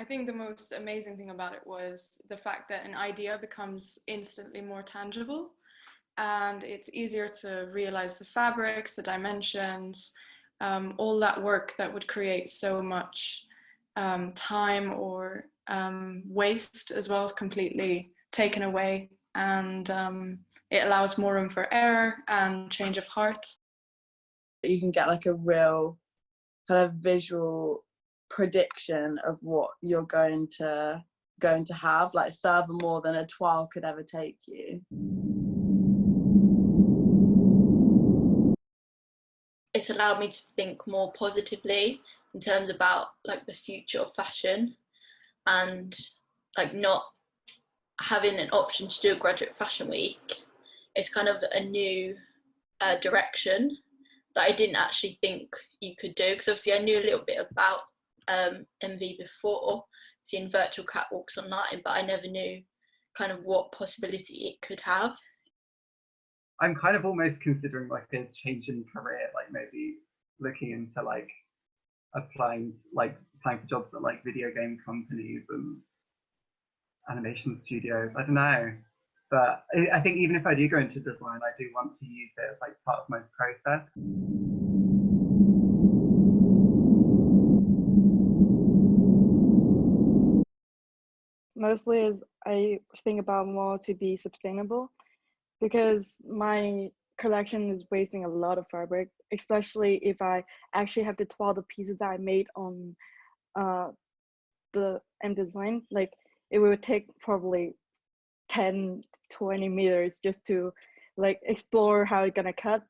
think the most amazing thing about it was the fact that an idea becomes instantly more tangible, and it's easier to realize the fabrics, the dimensions, all that work that would create so much time or waste as well, is completely taken away, and it allows more room for error and change of heart. You can get like a real kind of visual prediction of what you're going to have, like further more than a toile could ever take you. It's allowed me to think more positively in terms about like the future of fashion, and like not having an option to do a graduate fashion week. It's kind of a new direction that I didn't actually think you could do, because obviously I knew a little bit about MV before, seeing virtual catwalks online, but I never knew kind of what possibility it could have. I'm kind of almost considering like a change in career, like maybe looking into like applying for jobs at like video game companies and animation studios. I don't know, but I think even if I do go into design, I do want to use it as like part of my process. Mostly is I think about more to be sustainable, because my collection is wasting a lot of fabric, especially if I actually have to toile the pieces that I made on the M design. Like it will take probably 10-20 meters just to like explore how it's gonna cut.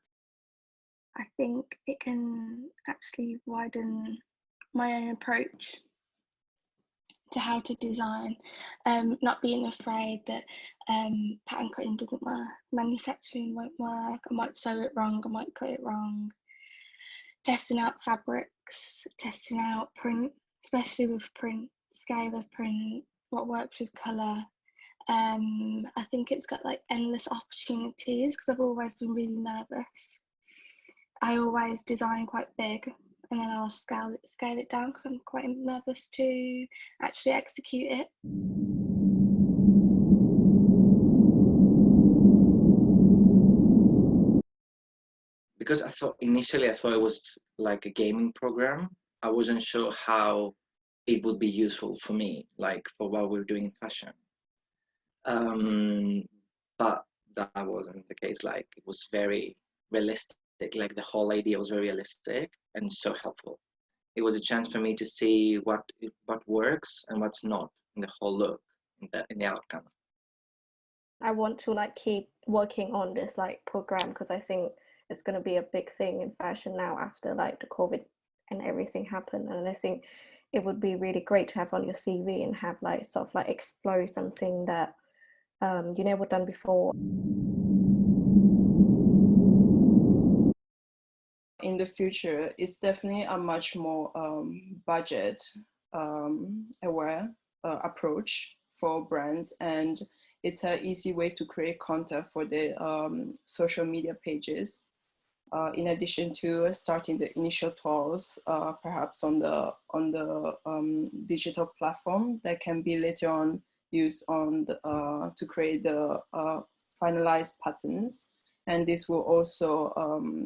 I think it can actually widen my own approach to how to design, not being afraid that pattern cutting doesn't work, manufacturing won't work, I might sew it wrong, I might cut it wrong. Testing out fabrics, testing out print, especially with print, scale of print, what works with colour. I think it's got like endless opportunities, because I've always been really nervous. I always design quite big, and then I'll scale it down because I'm quite nervous to actually execute it. Because initially I thought it was like a gaming program. I wasn't sure how it would be useful for me, like for what we're doing in fashion. But that wasn't the case. Like it was very realistic. Like the whole idea was very realistic and so helpful. It was a chance for me to see what works and what's not in the whole look, in the outcome. I want to like keep working on this like program, because I think it's going to be a big thing in fashion now after like the COVID and everything happened. And I think it would be really great to have on your CV and have like sort of like explore something that you never done before. In the future, it's definitely a much more budget aware approach for brands, and it's an easy way to create content for the social media pages. In addition to starting the initial tours, perhaps on the digital platform that can be later on used on to create the finalized patterns. And this will also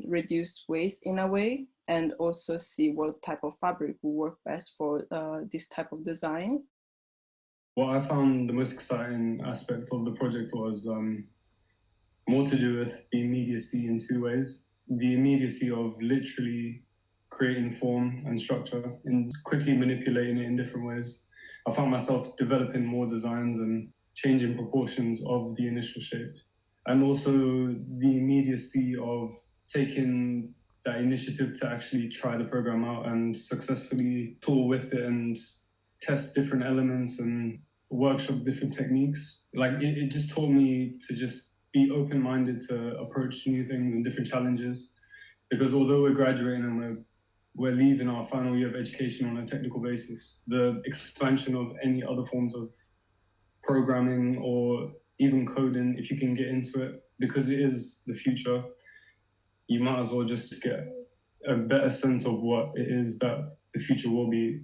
reduce waste in a way, and also see what type of fabric will work best for this type of design. What I found the most exciting aspect of the project was more to do with the immediacy in two ways. The immediacy of literally creating form and structure and quickly manipulating it in different ways. I found myself developing more designs and changing proportions of the initial shape. And also the immediacy of taking that initiative to actually try the program out and successfully tool with it and test different elements and workshop different techniques. Like it just taught me to just be open-minded to approach new things and different challenges. Because although we're graduating and we're leaving our final year of education on a technical basis, the expansion of any other forms of programming or even coding, if you can get into it, because it is the future, you might as well just get a better sense of what it is that the future will be.